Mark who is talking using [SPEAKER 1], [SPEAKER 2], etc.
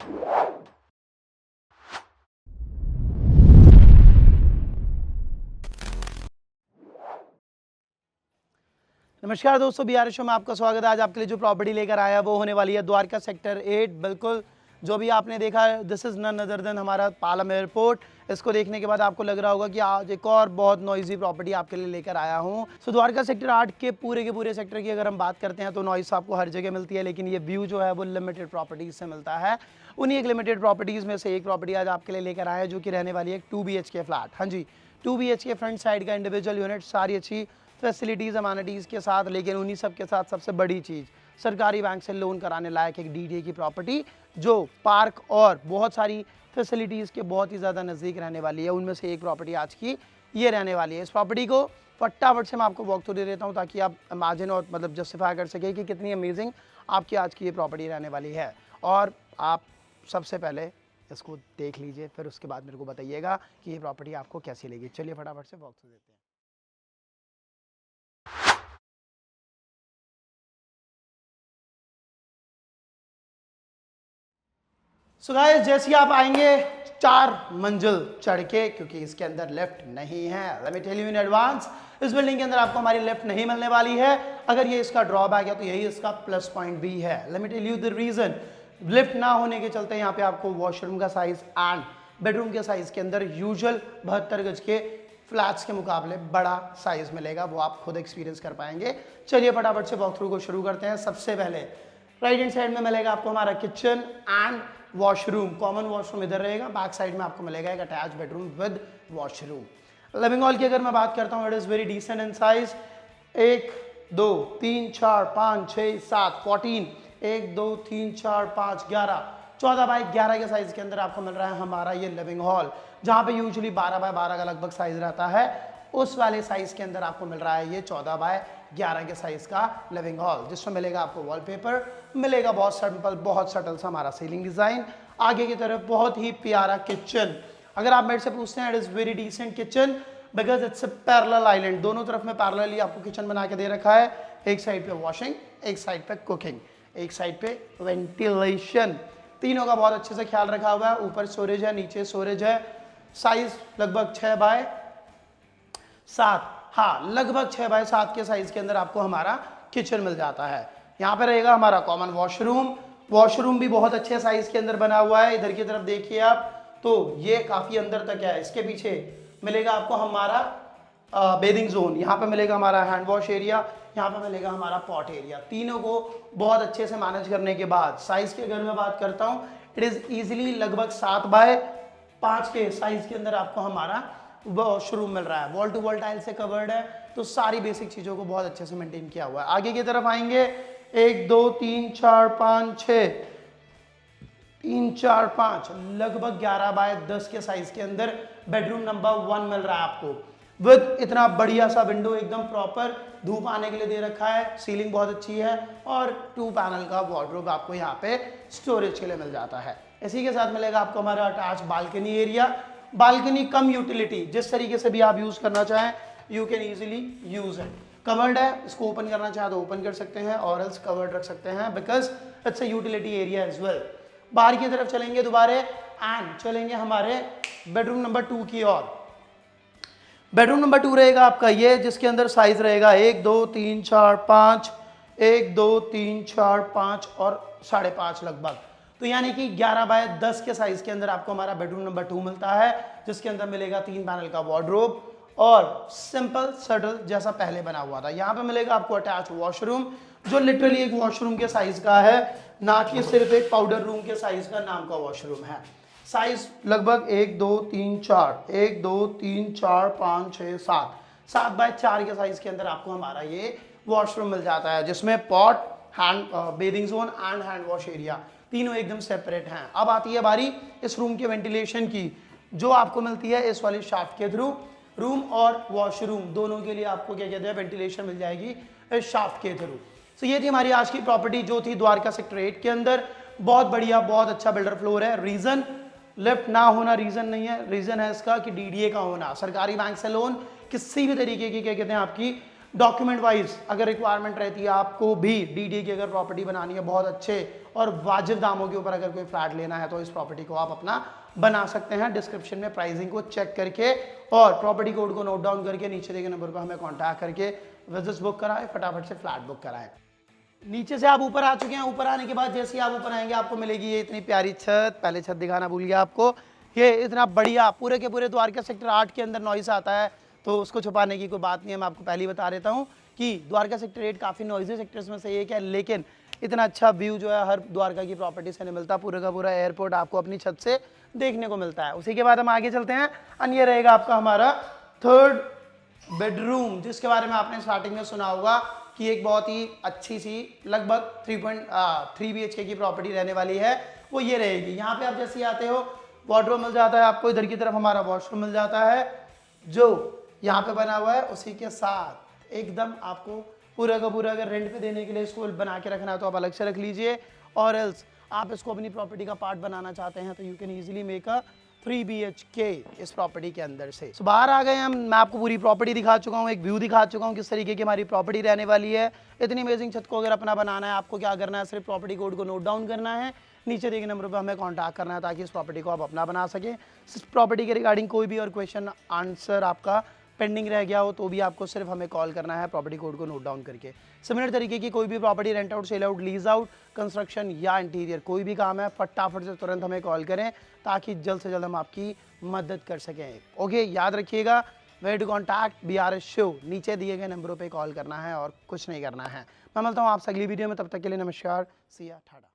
[SPEAKER 1] नमस्कार दोस्तों, BR show में आपका स्वागत है। आज आपके लिए जो प्रॉपर्टी लेकर आया वो होने वाली है द्वारका सेक्टर 8। बिल्कुल जो भी आपने देखा है, this is none other than हमारा पालम एयरपोर्ट। इसको देखने के बाद आपको लग रहा होगा कि आज एक और बहुत नॉइजी प्रॉपर्टी आपके लिए लेकर आया हूँ। सो द्वारका सेक्टर 8 के पूरे सेक्टर की अगर हम बात करते हैं तो नॉइस आपको हर जगह मिलती है, लेकिन ये व्यू जो है वो लिमिटेड प्रॉपर्टीज़ से मिलता है। उन्हीं एक लिमिटेड प्रॉपर्टीज़ में से एक प्रॉपर्टी आज आपके लिए लेकर आया है, जो कि रहने वाली है 2 BHK फ्लैट। हाँ जी, 2 BHK फ्रंट साइड का इंडिविजुअल यूनिट, सारी अच्छी फैसिलिटीज़ अमेनिटीज़ के साथ, लेकिन उन्हीं सब के साथ सबसे बड़ी चीज़ सरकारी बैंक से लोन कराने लायक एक DDA की प्रॉपर्टी, जो पार्क और बहुत सारी फैसिलिटीज़ के बहुत ही ज़्यादा नज़दीक रहने वाली है। उनमें से एक प्रॉपर्टी आज की ये रहने वाली है। इस प्रॉपर्टी को फटाफट से मैं आपको वॉक थ्रू दे देता हूँ, ताकि आप इमेजिन और मतलब जस्टिफाई कर सकें कि कितनी अमेजिंग आपकी आज की ये प्रॉपर्टी रहने वाली है। और आप सबसे पहले इसको देख लीजिए, फिर उसके बाद मेरे को बताइएगा कि ये प्रॉपर्टी आपको कैसी लगी। चलिए फटाफट से वॉक थ्रू देते हैं। सो गाइस, जैसे ही आप आएंगे 4 मंजिल चढ़ के, क्योंकि इसके अंदर लिफ्ट नहीं है। Let me tell you in advance, इस बिल्डिंग के अंदर आपको हमारी लिफ्ट नहीं मिलने वाली है। अगर ये इसका ड्रॉबैक है तो यही इसका प्लस पॉइंट भी है। Let me tell you the reason. Lift ना होने के चलते यहाँ पे आपको वॉशरूम का साइज एंड बेडरूम के साइज के अंदर यूजुअल 72 गज के फ्लैट्स के मुकाबले बड़ा साइज मिलेगा। वो आप खुद एक्सपीरियंस कर पाएंगे। चलिए फटाफट से वॉक थ्रू को शुरू करते हैं। सबसे पहले राइट हैंड साइड में मिलेगा आपको हमारा kitchen and washroom. Common washroom इधर रहेगा। बैक साइड में आपको मिलेगा एक attach bedroom with washroom. Living hall की अगर मैं बात करता हूँ, it is very decent in size. 1 2 3 4 5 6 7 14, 1 2 3 4 5 11, 14 bye 11 के साइज के अंदर आपको मिल रहा है हमारा ये लिविंग हॉल, जहाँ पे यूजुअली 12 बाय 12 का लगभग साइज रहता है। उस वाले साइज के अंदर आपको मिल रहा है ये 14 बाय 11 के साइज का लिविंग हॉल, जिसमें मिलेगा आपको वॉलपेपर, मिलेगा बहुत सिंपल बहुत सटल सा हमारा सीलिंग डिजाइन। आगे की तरफ बहुत ही प्यारा किचन। अगर आप मेरे से पूछते हैं, it is very decent kitchen because it's a parallel island. दोनों तरफ में पैरेलली आपको किचन बना के दे रखा है। एक साइड पे वॉशिंग, एक साइड पे कुकिंग, एक साइड पे वेंटिलेशन। तीनों का बहुत अच्छे से ख्याल रखा हुआ है। ऊपर स्टोरेज है, नीचे स्टोरेज है। साइज लगभग 6 बाय 7, हाँ लगभग 6 बाय 7 के साइज के अंदर आपको हमारा किचन मिल जाता है। यहाँ पे रहेगा हमारा कॉमन वॉशरूम। वॉशरूम भी बहुत अच्छे साइज के अंदर बना हुआ है। इधर की तरफ देखिए आप, तो ये काफी अंदर तक है। इसके पीछे मिलेगा आपको हमारा बेदिंग जोन। यहाँ पे मिलेगा हमारा हैंड वॉश एरिया, यहाँ पे मिलेगा हमारा पॉट एरिया। तीनों को बहुत अच्छे से मैनेज करने के बाद साइज की अगर मैं बात करता हूँ, इट इज इजिली लगभग 7 बाय 5 के साइज के अंदर आपको हमारा वॉशरूम मिल रहा है। वॉल टू वॉल टाइल से कवर्ड है, तो सारी बेसिक चीजों को बहुत अच्छे से मेंटेन किया हुआ है। आगे की तरफ आएंगे, 1 2 3 4 5 6 3 4 5 लगभग 11 बाय 10 के साइज के अंदर बेडरूम नंबर 1 मिल रहा है आपको, विद इतना बढ़िया सा विंडो, एकदम प्रॉपर धूप आने के लिए दे रखा है। सीलिंग बहुत अच्छी है और 2 पैनल का वार्डरोब आपको यहाँ पे स्टोरेज के लिए मिल जाता है। इसी के साथ मिलेगा आपको हमारा अटैच बालकनी एरिया। बालकनी कम यूटिलिटी, जिस तरीके से भी आप यूज करना चाहें, you can easily use it. Covered है, इसको ओपन करना चाहे तो ओपन कर सकते हैं और एल्स कवर्ड रख सकते हैं because it's a utility area as well. बाहर की तरफ चलेंगे दोबारा एंड चलेंगे हमारे बेडरूम नंबर 2 की ओर। बेडरूम नंबर 2 रहेगा आपका ये, जिसके अंदर साइज रहेगा 1 2 3 4 5, 1 2 3 4 5 और 5.5 लगभग। तो यानी कि 11 बाय 10 के साइज के अंदर आपको हमारा बेडरूम नंबर 2 मिलता है, जिसके अंदर मिलेगा 3 पैनल का वार्डरोब और सिंपल सटल जैसा पहले बना हुआ था। यहाँ पे मिलेगा आपको अटैच वॉशरूम, जो लिटरली एक वॉशरूम के साइज का है, ना कि सिर्फ एक पाउडर रूम के साइज का नाम का वॉशरूम है। साइज लगभग 1 2 3 4, 1 2 3 4 5 6 7, 7 बाय 4 के साइज के अंदर आपको हमारा ये वॉशरूम मिल जाता है, जिसमें pot, hand bathing zone and hand wash area तीनों एकदम सेपरेट हैं। अब आती है बारी इस रूम के वेंटिलेशन की, जो आपको मिलती है इस वाले शाफ्ट के थ्रू। रूम और वॉशरूम दोनों के लिए आपको क्या कहते हैं, वेंटिलेशन मिल जाएगी इस शाफ्ट के थ्रू। तो ये थी हमारी आज की प्रॉपर्टी, जो थी द्वारका सेक्टर 8 के अंदर। बहुत बढ़िया, बहुत अच्छा बिल्डर फ्लोर है। रीजन लिफ्ट ना होना रीजन नहीं है, रीजन है इसका कि DDA का होना। सरकारी बैंक से लोन किसी भी तरीके की क्या कहते हैं आपकी डॉक्यूमेंट वाइज अगर रिक्वायरमेंट रहती है, आपको भी DDA की अगर प्रॉपर्टी बनानी है बहुत अच्छे और वाजिब दामों के ऊपर अगर कोई फ्लैट लेना है तो इस प्रॉपर्टी को आप अपना बना सकते हैं। डिस्क्रिप्शन में प्राइसिंग को चेक करके और प्रॉपर्टी कोड को नोट डाउन करके नीचे दिए गए नंबर पर हमें कॉन्टैक्ट करके विजिट्स बुक कराएं, फटाफट से फ्लैट बुक कराएं। नीचे से आप ऊपर आ चुके हैं। ऊपर आने के बाद जैसे ही आप ऊपर आएंगे आपको मिलेगी ये इतनी प्यारी छत। पहले छत दिखाना भूल गया आपको। ये इतना बढ़िया पूरे के पूरे द्वारका सेक्टर 8 के अंदर नॉइस आता है, तो उसको छुपाने की कोई बात नहीं है। मैं आपको पहले ही बता देता हूँ कि द्वारका सेक्टर 8 काफ़ी नॉइजी सेक्टर्स में से एक है, लेकिन इतना अच्छा व्यू जो है हर द्वारका की प्रॉपर्टी से नहीं मिलता। पूरा का पूरा एयरपोर्ट आपको अपनी छत से देखने को मिलता है। उसी के बाद हम आगे चलते हैं और ये रहेगा आपका हमारा 3rd बेडरूम, जिसके बारे में आपने स्टार्टिंग में सुना होगा कि एक बहुत ही अच्छी सी लगभग 3.3 BHK की प्रॉपर्टी रहने वाली है। वो ये रहेगी। यहाँ पे आप जैसे ही आते हो वार्डरोब मिल जाता है आपको, इधर की तरफ हमारा वॉशरूम मिल जाता है जो यहाँ पे बना हुआ है। उसी के साथ एकदम आपको पूरा का पूरा अगर रेंट पे देने के लिए इसको बना के रखना है तो आप अलग से रख लीजिए, और एल्स आप इसको अपनी प्रॉपर्टी का पार्ट बनाना चाहते हैं तो you can easily make a 3 BHK इस प्रॉपर्टी के अंदर से। So, बाहर आ गए हम। मैं आपको पूरी प्रॉपर्टी दिखा चुका हूँ, एक व्यू दिखा चुका हूँ किस तरीके की हमारी प्रॉपर्टी रहने वाली है। इतनी अमेजिंग छत को अगर अपना बनाना है आपको क्या करना है, सिर्फ प्रॉपर्टी कोड को नोट डाउन करना है, नीचे दिए गए नंबर पर हमें कॉन्टैक्ट करना है ताकि इस प्रॉपर्टी को आप अपना बना सकें। इस प्रॉपर्टी के रिगार्डिंग कोई भी और क्वेश्चन आंसर आपका पेंडिंग रह गया हो तो भी आपको सिर्फ हमें कॉल करना है प्रॉपर्टी कोड को नोट डाउन करके। सिमिलर तरीके की कोई भी property rent out, sell out, lease out, construction या इंटीरियर कोई भी काम है फटाफट से तुरंत हमें कॉल करें ताकि जल्द से जल्द हम आपकी मदद कर सकें। ओके, याद रखिएगा way to contact BRS show, नीचे दिए गए नंबरों पर कॉल करना है और कुछ नहीं करना है। मैं मिलता हूँ आपसे अगली वीडियो में, तब तक के लिए नमस्कार, सिया, ठाडा।